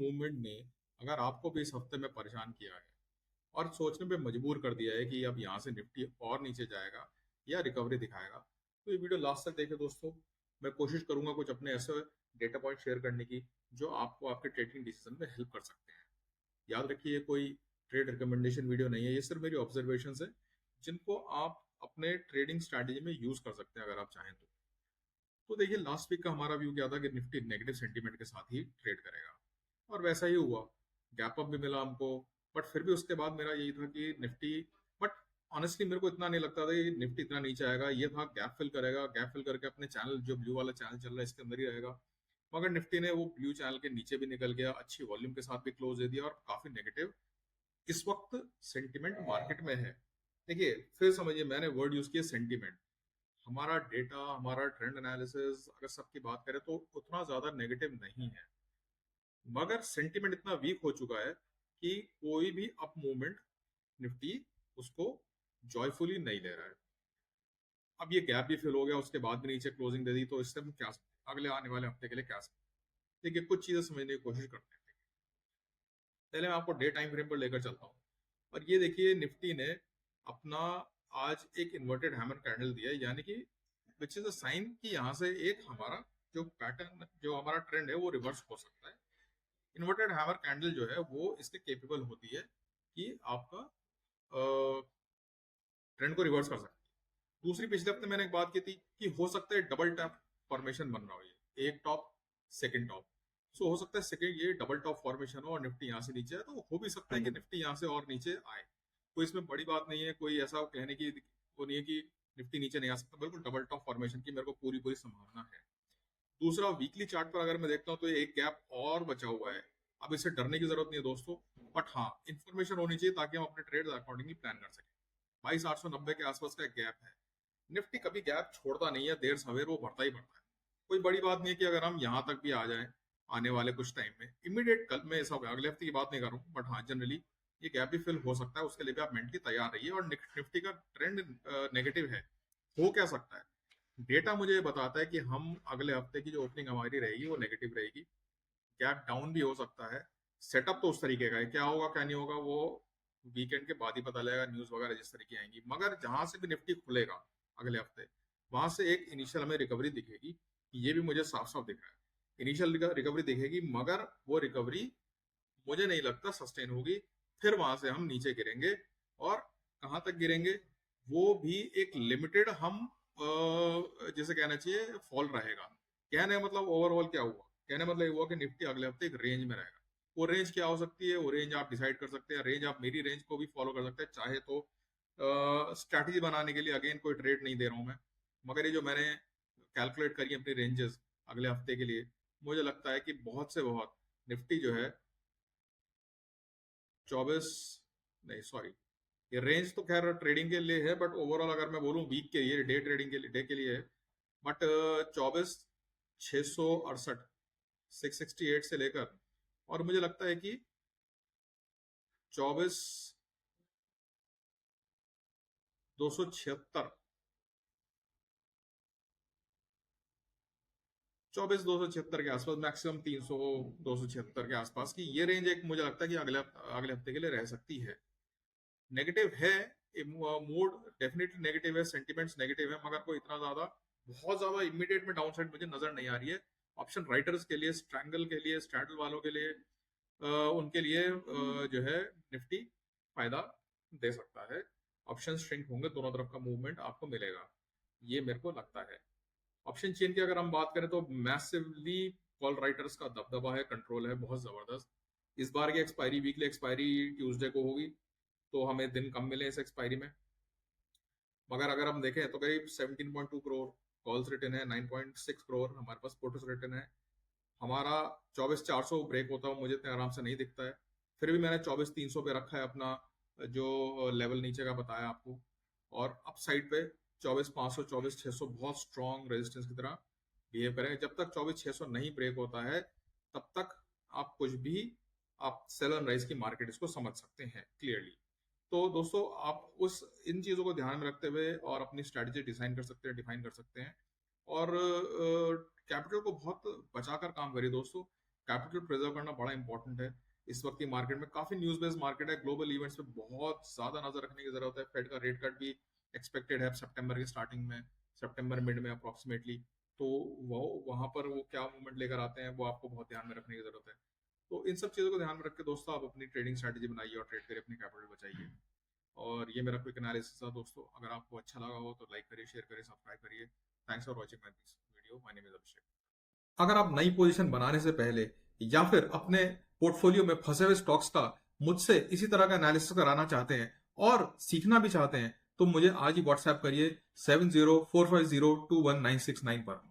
Movement ने अगर आपको भी इस हफ्ते में परेशान किया है और सोचने पे मजबूर कर दिया है कि अब यहाँ से निफ्टी और नीचे जाएगा या रिकवरी दिखाएगा, तो ये वीडियो लास्ट तक देखे दोस्तों। मैं कोशिश करूंगा कुछ अपने ऐसे डेटा पॉइंट शेयर करने की जो आपको आपके ट्रेडिंग डिसीजन में हेल्प कर सकते हैं। याद रखिए, ये कोई ट्रेड रिकमेंडेशन वीडियो नहीं है, ये सिर्फ मेरी ऑब्जर्वेशन है जिनको आप अपने ट्रेडिंग स्ट्रैटेजी में यूज कर सकते हैं अगर आप चाहें तो देखिए, लास्ट वीक का हमारा व्यू क्या था कि निफ्टी नेगेटिव सेंटीमेंट के साथ ही ट्रेड करेगा और वैसा ही हुआ। गैप अप भी मिला हमको, बट फिर भी उसके बाद मेरा यही था कि निफ्टी, बट ऑनेस्टली मेरे को इतना नहीं लगता था कि निफ्टी इतना नीचे आएगा। ये था गैप फिल करेगा, गैप फिल करके अपने चैनल, जो ब्लू वाला चैनल चल रहा है इसके अंदर ही रहेगा। मगर निफ्टी ने वो ब्लू चैनल के नीचे भी निकल गया, अच्छी वॉल्यूम के साथ भी क्लोज दे दिया और काफी नेगेटिव इस वक्त सेंटिमेंट मार्केट में है। देखिए, फिर समझिए, मैंने वर्ड यूज किया सेंटिमेंट। हमारा डेटा, हमारा ट्रेंड एनालिसिस अगर सबकी बात करें तो उतना ज्यादा नेगेटिव नहीं है, मगर सेंटिमेंट इतना वीक हो चुका है कि कोई भी अप मूवमेंट निफ्टी उसको जॉयफुली नहीं ले रहा है। अब ये गैप भी फिल हो गया, उसके बाद भी नीचे क्लोजिंग दे दी, तो इससे हम क्या अगले आने वाले हफ्ते के लिए क्या सकते। देखिए, कुछ चीजें समझने की कोशिश करते हैं। पहले मैं आपको डे टाइम फ्रेम पर लेकर चलता हूँ और ये देखिए, निफ्टी ने अपना आज एक इन्वर्टेड हैमर कैंडल दिया है, यानी कि विच इज अ साइन कि यहाँ से एक हमारा जो पैटर्न, जो हमारा ट्रेंड है वो रिवर्स हो सकता है। इन्वर्टेड हैमर कैंडल जो है वो इसके केपेबल होती है कि आपका ट्रेंड को रिवर्स कर सकती है। दूसरी, पिछले हफ्ते मैंने एक बात की थी कि हो सकता है डबल टॉप फॉर्मेशन बन रहा हो, ये एक टॉप सेकंड टॉप। सो हो सकता है सेकंड ये डबल टॉप फॉर्मेशन हो और निफ्टी यहाँ से नीचे है, तो हो भी सकता है कि निफ्टी यहाँ से और नीचे आए। कोई इसमें बड़ी बात नहीं है, कोई ऐसा कहने की वो नहीं है कि निफ्टी नीचे नहीं आ सकता। बिल्कुल डबल टॉप फॉर्मेशन की मेरे को पूरी पूरी संभावना है। दूसरा, वीकली चार्ट पर अगर मैं देखता हूँ तो एक गैप और बचा हुआ है। अब इससे डरने की जरूरत नहीं है दोस्तों, बट हाँ, इन्फॉर्मेशन होनी चाहिए ताकि हम अपने ट्रेड अकॉर्डिंगली प्लान कर सकें। 22,890 के आसपास का एक गैप है। निफ्टी कभी गैप छोड़ता नहीं है, देर सवेर वो बढ़ता ही बढ़ता है। कोई बड़ी बात नहीं है कि अगर हम यहाँ तक भी आ जाए आने वाले कुछ टाइम में, इमीडिएट कल में ऐसा होगा, अगले हफ्ते की बात नहीं कर रहा हूँ, बट हाँ जनरली ये गैप भी फिल हो सकता है। उसके लिए भी आप मेंटली तैयार रहिए। और निफ्टी का ट्रेंड नेगेटिव है, हो क्या सकता है, डेटा मुझे ये बताता है कि हम अगले हफ्ते की जो ओपनिंग हमारी रहेगी वो नेगेटिव रहेगी। गैप डाउन भी हो सकता है। सेटअप तो उस तरीके का है, क्या होगा क्या नहीं होगा वो वीकेंड के बाद ही पता लगेगा, न्यूज वगैरह जिस तरीके आएंगी। मगर जहां से भी निफ्टी खुलेगा अगले हफ्ते, वहां से एक इनिशियल हमें रिकवरी दिखेगी, ये भी मुझे साफ साफ दिख रहा है। इनिशियल रिकवरी दिखेगी, मगर वो रिकवरी मुझे नहीं लगता सस्टेन होगी। फिर वहां से हम नीचे गिरेंगे, और कहां तक गिरेंगे वो भी एक लिमिटेड, हम जिसे कहना चाहिए फॉल रहेगा। कहने का मतलब ओवरऑल क्या हुआ, कहने का मतलब ये हुआ कि निफ्टी अगले हफ्ते एक रेंज में रहेगा। वो रेंज क्या हो सकती है, वो रेंज आप डिसाइड कर सकते हैं। रेंज आप मेरी रेंज को भी फॉलो कर सकते हैं चाहे तो। स्ट्रैटेजी बनाने के लिए अगेन कोई ट्रेड नहीं दे रहा हूं मैं, मगर ये जो मैंने कैलकुलेट करी अपनी रेंजेस अगले हफ्ते के लिए, मुझे लगता है कि बहुत से बहुत निफ्टी जो है 24, नहीं सॉरी, ये रेंज तो खैर ट्रेडिंग के लिए है, बट ओवरऑल अगर मैं बोलूं वीक के लिए, डे ट्रेडिंग के लिए, डे के लिए है। बट 24,668, 668 से लेकर, और मुझे लगता है कि 24,276, 24,276 के आसपास, मैक्सिमम 300, 276 के आसपास की ये रेंज एक मुझे लगता है कि अगले हफ्ते के लिए रह सकती है। नेगेटिव है मूड, डेफिनेटली नेगेटिव है, सेंटिमेंट्स नेगेटिव है, मगर कोई इतना ज्यादा, बहुत ज्यादा इमीडिएट में डाउन साइड मुझे नजर नहीं आ रही है। ऑप्शन राइटर्स के लिए, स्ट्रैंगल के लिए, स्ट्रैडल वालों के लिए, उनके लिए जो है निफ्टी फायदा दे सकता है। ऑप्शन श्रिंक होंगे, दोनों तरफ का मूवमेंट आपको मिलेगा, ये मेरे को लगता है। ऑप्शन चेन की अगर हम बात करें तो मैसिवली कॉल राइटर्स का दबदबा है, कंट्रोल है बहुत जबरदस्त। इस बार की एक्सपायरी, वीकली एक्सपायरी ट्यूसडे को होगी, तो हमें दिन कम मिले इस एक्सपायरी में। मगर अगर हम देखें तो करीब 17.2 करोड़ कॉल्स रिटर्न है, 9.6 करोड़ हमारे पास पुट्स रिटर्न है। हमारा 24,400 ब्रेक होता हुआ मुझे इतने आराम से नहीं दिखता है। फिर भी मैंने 24,300 पे रखा है अपना जो लेवल नीचे का बताया आपको। और अप साइड पे 24,500, 24,600 बहुत स्ट्रॉन्ग रेजिस्टेंस की तरह बिहेव करेंगे। जब तक 24,600 नहीं ब्रेक होता है तब तक आप कुछ भी, आप सेल एंड राइज की मार्केट इसको समझ सकते हैं क्लियरली। तो दोस्तों, आप उस इन चीज़ों को ध्यान में रखते हुए और अपनी स्ट्रैटेजी डिजाइन कर सकते हैं, डिफाइन कर सकते हैं। और कैपिटल को बहुत बचाकर काम करिए दोस्तों। कैपिटल प्रिजर्व करना बड़ा इंपॉर्टेंट है। इस वक्त की मार्केट में काफी न्यूज बेस्ड मार्केट है, ग्लोबल इवेंट्स पे बहुत ज्यादा नजर रखने की जरूरत है। फेड का रेट कट भी एक्सपेक्टेड है सितंबर के स्टार्टिंग में, सितंबर मिड में अप्रोक्सीमेटली। तो वो वहां पर वो क्या मूवमेंट लेकर आते हैं वो आपको बहुत ध्यान में रखने की जरूरत है। तो इन सब चीजों को ध्यान में रख के दोस्तों आप अपनी ट्रेडिंग स्ट्रेटेजी बनाइए और ट्रेड करिए, अपनी कैपिटल बचाइए। और ये मेरा क्विक एनालिसिस था दोस्तों। अगर आपको अच्छा लगा हो तो लाइक करिए, शेयर करिए, सब्सक्राइब करिए। Thanks for watching my video. My name is Abhishek. अगर आप नई पोजीशन बनाने से पहले या फिर अपने पोर्टफोलियो में फंसे हुए स्टॉक्स का मुझसे इसी तरह का एनालिसिस कराना चाहते हैं और सीखना भी चाहते हैं तो मुझे आज ही व्हाट्सएप करिए 7045021969 पर।